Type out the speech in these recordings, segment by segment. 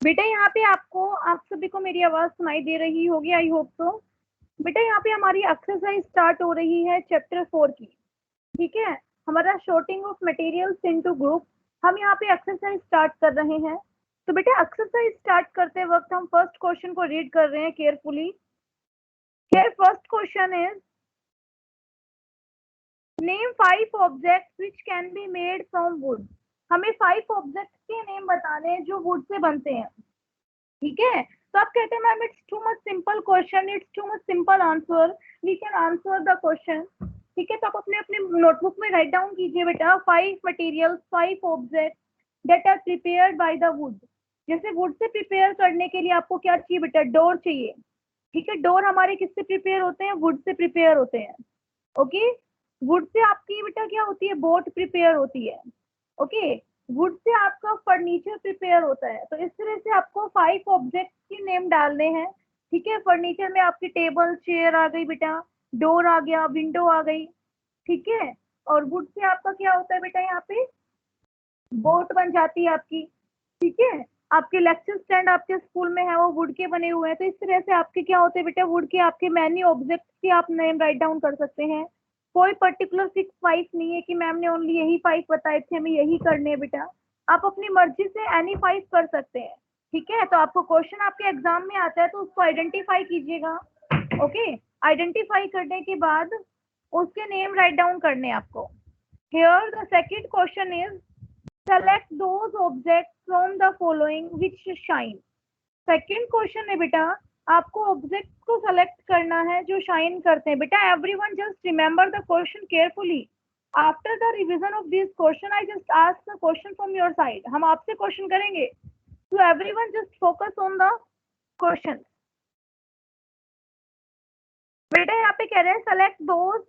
बेटा यहाँ पे आपको, आप सभी को मेरी आवाज सुनाई दे रही होगी, आई होप सो। बेटा यहाँ पे हमारी एक्सरसाइज स्टार्ट हो रही है चैप्टर 4 की। ठीक है, हमारा sorting of materials into group. हम यहाँ पे एक्सरसाइज स्टार्ट कर रहे हैं। तो बेटा एक्सरसाइज स्टार्ट करते वक्त हम फर्स्ट क्वेश्चन को रीड कर रहे हैं carefully. Here first question is, name 5 objects which can be made from would. हमें 5 ऑब्जेक्ट्स के नेम बताने हैं जो वुड से बनते हैं। ठीक है, तो आप कहते हैं ma'am it's too much simple question, it's too much simple answer, we can answer the question. ठीक है, तो आप अपने अपने नोटबुक में राइट डाउन कीजिए बेटा, 5 materials, 5 object that are prepared by the wood. जैसे वुड से प्रिपेयर करने के लिए आपको क्या चाहिए बेटा, डोर चाहिए। ठीक है, डोर हमारे किससे प्रिपेयर होते हैं, वुड से प्रिपेयर होते हैं। ओके, वुड से आपकी बेटा क्या होती है, बोट प्रिपेयर होती है। ओके, वुड से आपका फर्नीचर प्रिपेयर होता है। तो इस तरह से आपको 5 ऑब्जेक्ट के नेम डालने हैं। ठीक है, फर्नीचर में आपकी टेबल चेयर आ गई बेटा, डोर आ गया, विंडो आ गई। ठीक है, और वुड से आपका क्या होता है बेटा, यहाँ पे बोट बन जाती है आपकी। ठीक है, आपके लेक्चर स्टैंड आपके स्कूल में है वो वुड के बने हुए हैं। तो इस तरह से आपके क्या होते हैं बेटा, वुड के आपके मैनी ऑब्जेक्ट के आप नेम राइट डाउन कर सकते हैं। कोई पर्टिकुलर फिक्स 5 नहीं है कि मैम ने ओनली यही 5 बताए थे, हमें यही करने हैं बेटा। आप अपनी मर्जी से एनी 5 कर सकते हैं। ठीक है, तो आपको क्वेश्चन आपके एग्जाम में आता है तो उसको आइडेंटिफाई कीजिएगा। ओके, आइडेंटिफाई करने के बाद उसके नेम राइट डाउन करने हैं आपको। Here the second question is, select those objects from the following which shine। Second question है बेटा, आपको ऑब्जेक्ट को सेलेक्ट करना है जो शाइन करते हैं। बेटा everyone just remember the question carefully. After the revision of this question I just ask the question from your side. हम आपसे क्वेश्चन करेंगे, तो everyone just focus on the question. बेटा यहाँ पे कह रहे हैं select those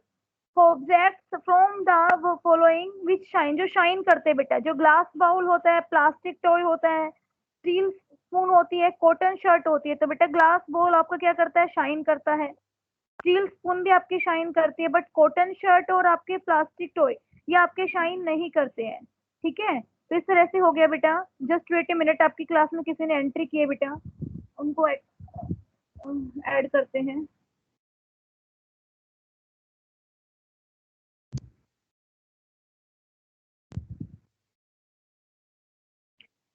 objects from the following which shine, जो शाइन करते हैं बेटा। जो ग्लास बाउल होता है, प्लास्टिक टॉय होता है, स्टील स्पून होती है, कॉटन शर्ट होती है। तो बेटा ग्लास बाउल आपका क्या करता है, शाइन करता है। स्टील स्पून भी आपकी शाइन करती है, बट कॉटन शर्ट और आपके प्लास्टिक टॉय ये आपके शाइन नहीं करते हैं। ठीक है, तो इस तरह से हो गया बेटा। जस्ट वेट ए मिनट, आपकी क्लास में किसी ने एंट्री की है बेटा, उनको ऐड करते हैं।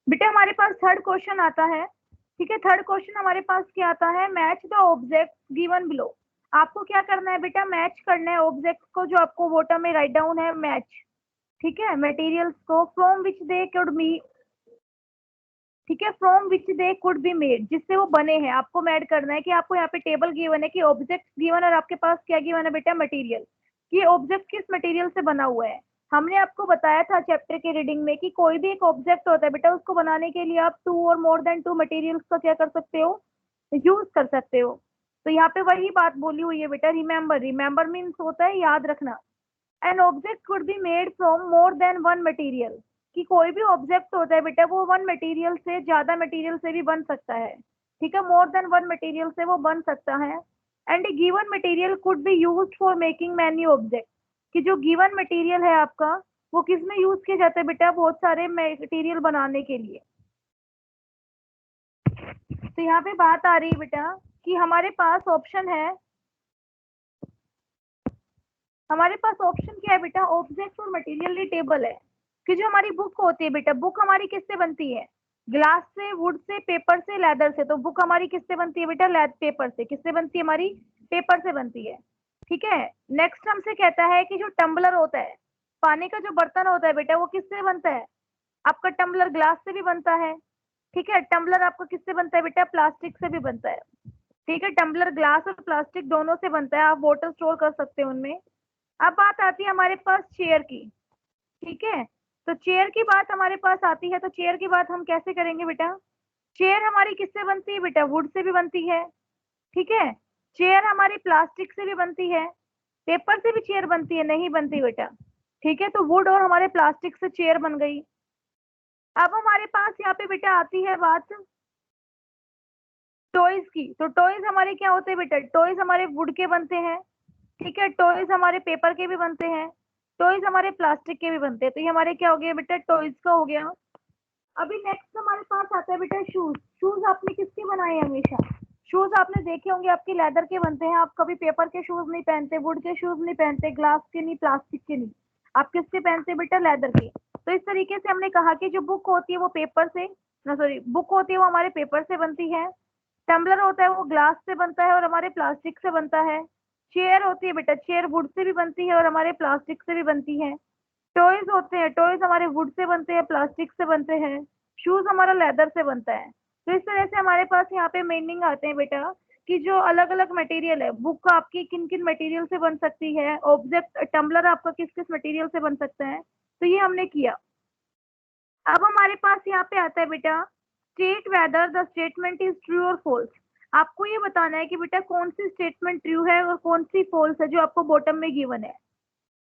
बेटा हमारे पास थर्ड क्वेश्चन आता है। ठीक है, थर्ड क्वेश्चन हमारे पास क्या आता है, match the object given below. आपको क्या करना है बेटा, मैच करना है ऑब्जेक्ट को जो आपको बॉटम में राइट डाउन है, मैच। ठीक है, मटेरियल्स को from which they could be. ठीक है, from which they could be made, जिससे वो बने हैं। आपको मैड करना है कि आपको यहाँ पे टेबल गिवन है कि ऑब्जेक्ट गिवन, और आपके पास क्या गिवन है बेटा, मटेरियल, कि ऑब्जेक्ट किस मटेरियल से बना हुआ है। हमने आपको बताया था चैप्टर के रीडिंग में कि कोई भी एक ऑब्जेक्ट होता है बेटा, उसको बनाने के लिए आप 2 और मोर देन 2 मटेरियल्स का क्या कर सकते हो, यूज कर सकते हो। तो यहाँ पे वही बात बोली हुई है बेटा, रिमेंबर। रिमेंबर मीन्स होता है याद रखना। An object could be made from more than one material, कि कोई भी ऑब्जेक्ट होता है बेटा वो वन मटेरियल से, ज्यादा मटेरियल से भी बन सकता है। ठीक है, मोर देन वन मटेरियल से वो बन सकता है। And given material could be used for making many object, कि जो गिवन मटेरियल है आपका वो किस में यूज किया जाता है बेटा, बहुत सारे मटेरियल बनाने के लिए। तो यहाँ पे बात आ रही है बेटा कि हमारे पास ऑप्शन है, हमारे पास ऑप्शन क्या है बेटा, ऑब्जेक्ट और मटेरियल टेबल है। कि जो हमारी बुक होती है बेटा, बुक हमारी किससे बनती है, ग्लास से, वुड से, पेपर से, लेदर से। तो बुक हमारी किससे बनती है बेटा, लेद पेपर से। किससे बनती है हमारी, पेपर से बनती है। ठीक है, नेक्स्ट हमसे कहता है कि जो टम्बलर होता है, पानी का जो बर्तन होता है बेटा, वो किससे बनता है, आपका टम्बलर ग्लास से भी बनता है। ठीक है, टम्बलर आपका किससे बनता है बेटा, प्लास्टिक से भी बनता है। ठीक है, टम्बलर ग्लास और प्लास्टिक दोनों से बनता है, आप वाटर स्टोर कर सकते हैं उनमें। अब बात आती है हमारे पास चेयर की। ठीक है, तो चेयर की बात हमारे पास आती है, तो चेयर की बात हम कैसे करेंगे बेटा, चेयर हमारी किससे बनती है बेटा, वुड से भी बनती है। ठीक है, चेयर हमारी प्लास्टिक से भी बनती है। पेपर से भी चेयर बनती है, नहीं बनती बेटा। ठीक है, तो वुड और हमारे प्लास्टिक से चेयर बन गई। अब हमारे पास यहाँ पे बेटा आती है बात टॉयज की। तो टॉयज हमारे क्या होते हैं बेटा, टॉयज हमारे वुड के बनते हैं। ठीक है, टॉयज हमारे पेपर के भी बनते हैं, टॉयज हमारे प्लास्टिक के भी बनते हैं। तो ये हमारे क्या हो गया बेटा, टॉयज का हो गया। अभी नेक्स्ट हमारे पास आता है बेटा शूज। शूज आपने किसके बनाए हैं? हमेशा शूज आपने देखे होंगे आपके लेदर के बनते हैं। आप कभी पेपर के शूज नहीं पहनते, वुड के शूज नहीं पहनते, ग्लास के नहीं, प्लास्टिक के नहीं। आप किसके पहनते हैं बेटा? लेदर के। तो इस तरीके से हमने कहा कि जो बुक होती है वो पेपर से, ना सॉरी, बुक होती है वो हमारे पेपर से बनती है। टम्बलर होता है वो ग्लास से बनता है और हमारे प्लास्टिक से बनता है। चेयर होती है बेटा, चेयर वुड से भी बनती है और हमारे प्लास्टिक से भी बनती है। टॉयज होते हैं, टॉयज हमारे वुड से बनते हैं, प्लास्टिक से बनते हैं। शूज हमारा लेदर से बनता है। तो इस तरह से हमारे पास यहाँ पे मीनिंग आते हैं बेटा कि जो अलग अलग मटेरियल है, बुक आपकी किन किन मटेरियल से बन सकती है, ऑब्जेक्ट टम्बलर आपका किस किस मटेरियल से बन सकता है। तो ये हमने किया। अब हमारे पास यहाँ पे आता है बेटा state whether the statement is true और फॉल्स। आपको ये बताना है कि बेटा कौन सी स्टेटमेंट ट्रू है और कौन सी फॉल्स है जो आपको बॉटम में गिवन है।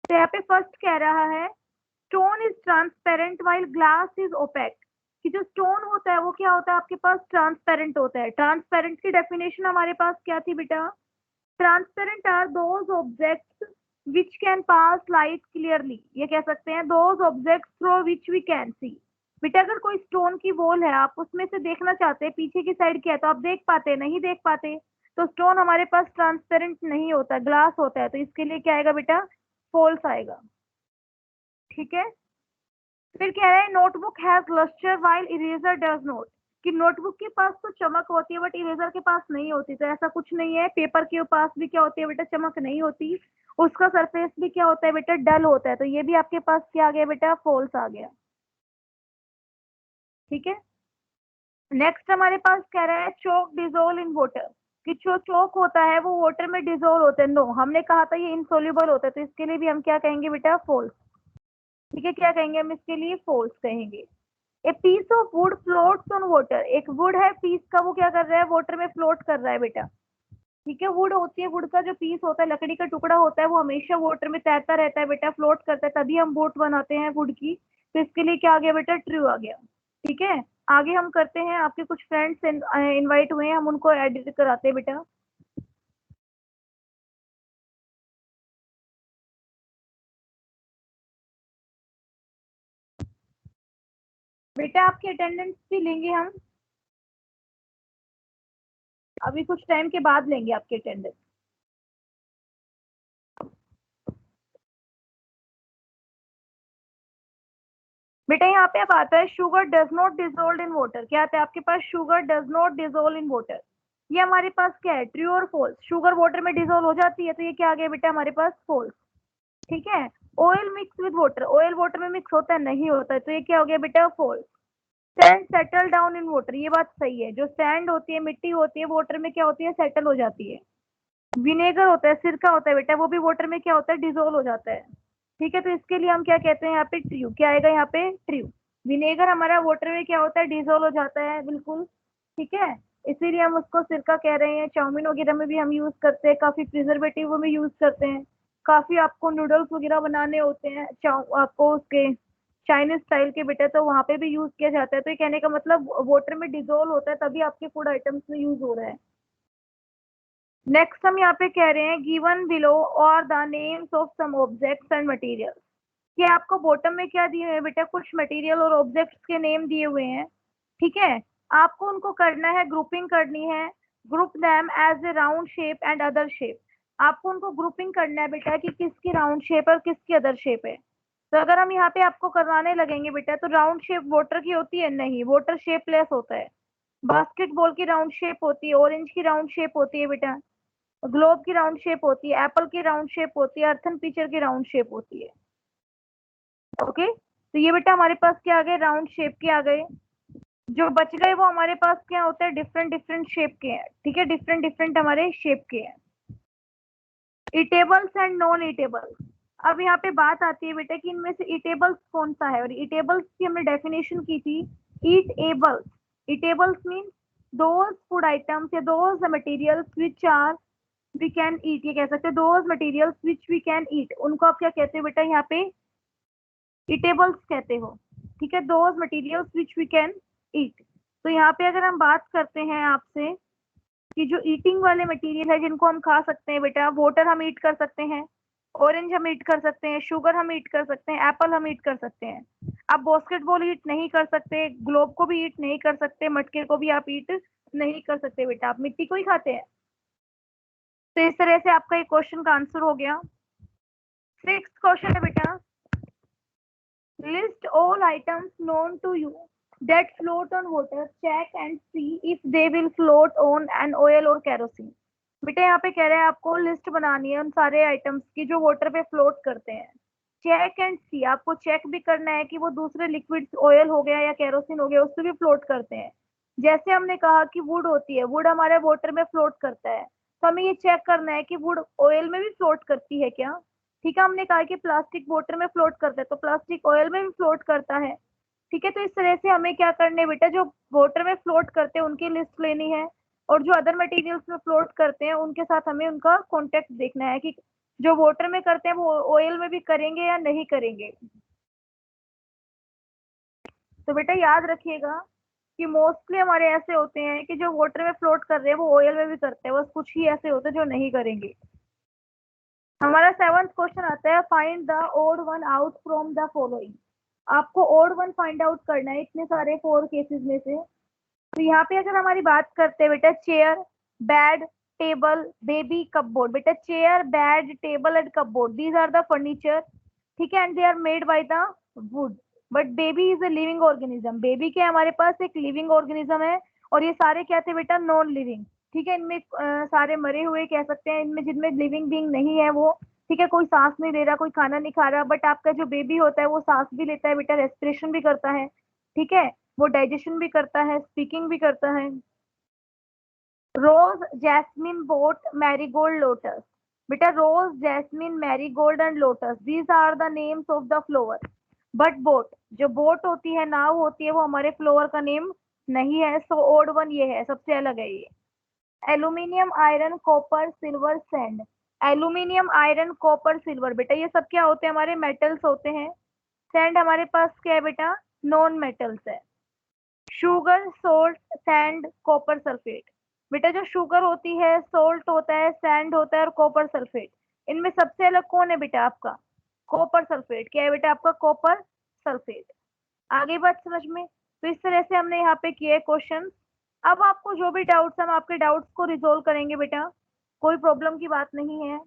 तो यहाँ पे फर्स्ट कह रहा है stone is transparent while glass is opaque. कि जो स्टोन होता है वो क्या होता है आपके पास? ट्रांसपेरेंट होता है। ट्रांसपेरेंट की डेफिनेशन हमारे पास क्या थी बेटा? Transparent are those objects which can pass light clearly. ये कह सकते हैं those objects through which we can see. बेटा अगर कोई स्टोन की वॉल है, आप उसमें से देखना चाहते हैं पीछे की साइड क्या है, तो आप देख पाते हैं? नहीं देख पाते। तो स्टोन हमारे पास ट्रांसपेरेंट नहीं होता, ग्लास होता है। तो इसके लिए क्या आएगा बेटा? फॉल्स आएगा। ठीक है। फिर कह रहे हैं notebook has lustre while eraser does not. कि नोटबुक के पास तो चमक होती है बट इरेजर के पास नहीं होती। तो ऐसा कुछ नहीं है। पेपर के पास भी क्या होती है बेटा? चमक नहीं होती। उसका सरफेस भी क्या होता है बेटा? डल होता है। तो ये भी आपके पास क्या आ गया बेटा? फॉल्स आ गया। ठीक है। नेक्स्ट हमारे पास कह रहा है चोक डिजोल्व इन वाटर। कि जो चोक होता है वो वाटर में डिजोल्व होता है। नो, हमने कहा था ये इनसोल्यूबल होता है। तो इसके लिए भी हम क्या कहेंगे बेटा? फॉल्स। ठीक है, क्या कहेंगे हम इसके लिए? फॉल्स कहेंगे। A piece of wood floats on water. एक वुड है पीस का, वो क्या कर रहा है? वाटर में फ्लोट कर रहा है बेटा। ठीक है, वुड होती है, वुड का जो पीस होता है, लकड़ी का टुकड़ा होता है, वो हमेशा वाटर में तैरता रहता है बेटा, फ्लोट करता है, तभी हम बोट बनाते हैं वुड की। तो इसके लिए क्या आ गया बेटा? ट्रू आ गया। ठीक है। आगे हम करते हैं, आपके कुछ फ्रेंड्स इनवाइट हुए हैं, हम उनको एडिट कराते हैं बेटा। बेटा आपकी अटेंडेंस भी लेंगे हम, अभी कुछ टाइम के बाद लेंगे आपकी अटेंडेंस। बेटा यहाँ पे अब आता है sugar does not dissolve in water. क्या आता है आपके पास? Sugar does not dissolve in water. ये हमारे पास क्या है? ट्रू और फॉल्स। शुगर वाटर में डिजोल्व हो जाती है। तो ये क्या आ गया बेटा? हमारे पास फॉल्स। ठीक है। Oil mix with water. Oil water में मिक्स होता है? नहीं होता है। तो ये क्या हो गया बेटा? False. Sand settle down in water. ये बात सही है। जो सैंड होती है, मिट्टी होती है, वाटर में क्या होती है? सेटल हो जाती है। विनेगर होता है, सिरका होता है बेटा, वो भी वाटर में क्या होता है? डिजोल्व हो जाता है। ठीक है। तो इसके लिए हम क्या कहते हैं यहाँ पे? ट्रू। क्या आएगा यहाँ पे? ट्रू। विनेगर हमारा वाटर में क्या होता है? डिजोल्व हो जाता है, बिल्कुल। ठीक है। इसीलिए हम उसको सिरका कह रहे हैं। चाउमीन वगैरह में भी हम यूज करते हैं, काफी प्रिजर्वेटिव में यूज करते हैं। काफी आपको नूडल्स वगैरह बनाने होते हैं, आपको उसके चाइनीज स्टाइल के बेटा, तो वहां पे भी यूज किया जाता है। तो ये कहने का मतलब वाटर में डिजोल्व होता है तभी आपके फूड आइटम्स में यूज हो रहा है। नेक्स्ट हम यहाँ पे कह रहे हैं given below are the names of some objects and material. कि आपको बॉटम में क्या दिए हुए हैं बेटा? कुछ मटेरियल और ऑब्जेक्ट्स के नेम दिए हुए हैं। ठीक है। आपको उनको करना है, ग्रुपिंग करनी है। Group them as a round shape and other shape. आपको उनको ग्रुपिंग करना है बेटा कि किसकी राउंड शेप और किसकी अदर शेप है। तो अगर हम यहाँ पे आपको करवाने लगेंगे बेटा, तो राउंड शेप वाटर की होती है? नहीं, वाटर शेपलेस होता है। बास्केटबॉल की राउंड शेप होती है, ऑरेंज की राउंड शेप होती है बेटा, ग्लोब की राउंड शेप होती है, एप्पल की राउंड शेप होती है, अर्थन पिक्चर की राउंड शेप होती है। ओके। तो ये बेटा हमारे पास क्या आ गए? राउंड शेप के आ गए। जो बच गए वो हमारे पास क्या होता है? डिफरेंट डिफरेंट शेप के हैं। ठीक है, डिफरेंट डिफरेंट हमारे शेप के हैं। Eatables and non eatables. अब यहाँ पे बात आती है बेटा कि इनमें से ईटेबल्स कौन सा है। और ईटेबल्स की हमने डेफिनेशन की थी। Eatables. Eatables mean those food items या those materials which are we can eat. ये कह सकते हैं those materials which we can eat. उनको आप क्या कहते हो बेटा? यहाँ पे ईटेबल्स कहते हो। ठीक है, those materials which we can eat. तो यहाँ पे अगर हम बात करते हैं आपसे कि जो ईटिंग वाले मटेरियल है जिनको हम खा सकते हैं बेटा, वाटर हम ईट कर सकते हैं, ऑरेंज हम ईट कर सकते हैं, शुगर हम ईट कर सकते हैं, एप्पल हम ईट कर सकते हैं। आप बास्केटबॉल ईट नहीं कर सकते, ग्लोब को भी ईट नहीं कर सकते, मटके को भी आप ईट नहीं कर सकते बेटा, आप मिट्टी को ही खाते हैं। तो इस तरह से आपका एक क्वेश्चन का आंसर हो गया। 6th क्वेश्चन है बेटा, list all items known to you that float on water, check and see if they will float on an oil or kerosene। बेटा यहाँ पे कह रहा है आपको लिस्ट बनानी है उन सारे आइटम्स की जो वाटर पे फ्लोट करते हैं। चेक एंड सी, आपको चेक भी करना है कि वो दूसरे लिक्विड ऑयल हो गया या केरोसिन हो गया उससे भी फ्लोट करते हैं। जैसे हमने कहा कि वुड होती है, वुड हमारे वाटर में फ्लोट करता है, तो हमें ये चेक करना है कि वुड ऑयल में भी फ्लोट करती है क्या। ठीक है, हमने कहा कि प्लास्टिक वाटर में फ्लोट करता है तो प्लास्टिक ऑयल में भी फ्लोट करता है। ठीक है, तो इस तरह से हमें क्या करने है बेटा, जो वाटर में फ्लोट करते हैं उनकी लिस्ट लेनी है, और जो अदर मटेरियल्स में फ्लोट करते हैं उनके साथ हमें उनका कॉन्टेक्ट देखना है कि जो वाटर में करते हैं वो ऑयल में भी करेंगे या नहीं करेंगे। तो बेटा याद रखिएगा कि मोस्टली हमारे ऐसे होते हैं कि जो वाटर में फ्लोट कर रहे हैं वो ऑयल में भी करते हैं, बस कुछ ही ऐसे होते हैं जो नहीं करेंगे। हमारा 7th क्वेश्चन आता है, find the odd one out from the following. आपको ओड वन फाइंड आउट करना है इतने सारे 4 केसेस में से। तो यहाँ पे अगर हमारी बात करते हैं बेटा, chair, bed, table, baby, cupboard. बेटा chair, bed, table and cupboard, these are the furniture. ठीक है, and they are made by the wood. But baby is a living organism, baby के हमारे पास एक लिविंग ऑर्गेनिज्म है, और ये सारे क्या थे बेटा, नॉन लिविंग। ठीक है, इनमें सारे मरे हुए कह सकते हैं, इनमें जिनमें लिविंग बीइंग नहीं है वो। ठीक है, कोई सांस नहीं ले रहा, कोई खाना नहीं खा रहा, बट आपका जो बेबी होता है वो सांस भी लेता है बेटा, रेस्पिरेशन भी करता है। ठीक है, वो डाइजेशन भी करता है, स्पीकिंग भी करता है। Rose, jasmine, boat, marigold, lotus. बेटा rose, jasmine, marigold and lotus, these are the names of the flower. But boat, जो बोट होती है, नाव होती है, वो हमारे फ्लावर का नेम नहीं है। सो ओड वन ये है, सबसे अलग है ये। Aluminium, iron, copper, silver, sand. Aluminium, iron, copper, silver, बेटा ये सब क्या होते हैं, हमारे मेटल्स होते हैं। सैंड हमारे पास क्या है बेटा, नॉन मेटल्स है। Sugar, salt, sand, copper sulphate. बेटा जो शुगर होती है, सोल्ट होता है, सैंड होता है और कॉपर सल्फेट, इनमें सबसे अलग कौन है बेटा आपका, कॉपर सल्फेट। क्या है बेटा आपका, कॉपर सल्फेट। आगे बात समझ में। तो इस तरह से हमने यहाँ पे किए क्वेश्चन। अब आपको जो भी डाउट्स, हम आपके डाउट्स को रिजोल्व करेंगे बेटा, कोई प्रॉब्लम की बात नहीं है।